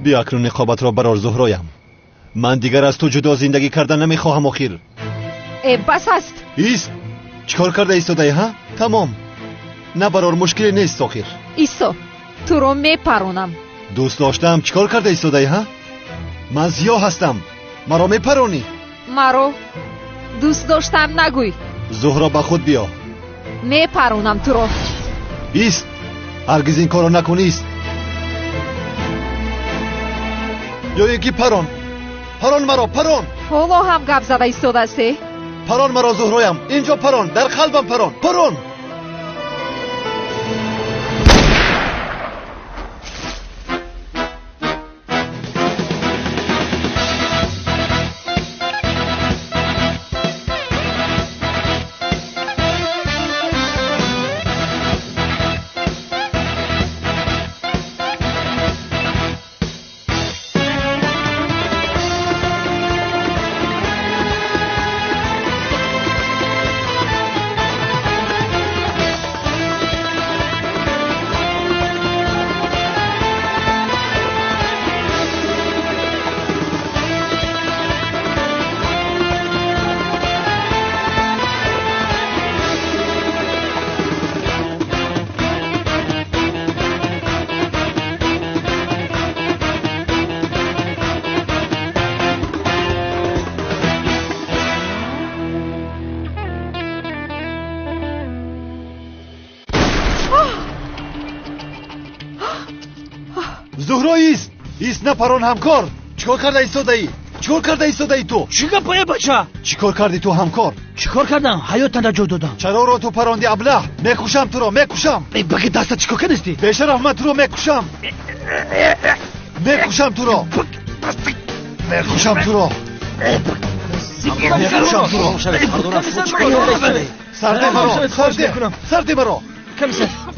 بیا اکنون نقابت را برار زهرایم. من دیگر از تو جدا زندگی کردن نمیخواهم آخر. بس است. ایست. چیکار کرده ایستادی ها؟ تمام. نه برار مشکلی نیست آخر. ایستا تو رو میپرونم. دوست داشتم چیکار کرده ایستادی ها؟ من زیا هستم. مرا میپرونی؟ مرا دوست داشتم نگوی. زهرا به خود بیا. میپرونم تو رو. ایست. هرگز این کارو نکنیست. یا یکی پرون مرا پرون. حالا هم گپ زده ایستاده استی؟ پرون مرا زهرایم. اینجا پرون، در قلبم پرون. زهرا ایست نه پرون همکار. چیکار کرده ایستاده ای تو؟ چیکار پای بچه؟ چیکار کردی تو همکار؟ چیکار کردم؟ حیاتت را جا دادم. چرا رو تو پروندی ابله؟ میکشم تو رو. بگی دستت چیکار کردی؟ بیشرف من تو رو میکشم تو رو. سرده مرا.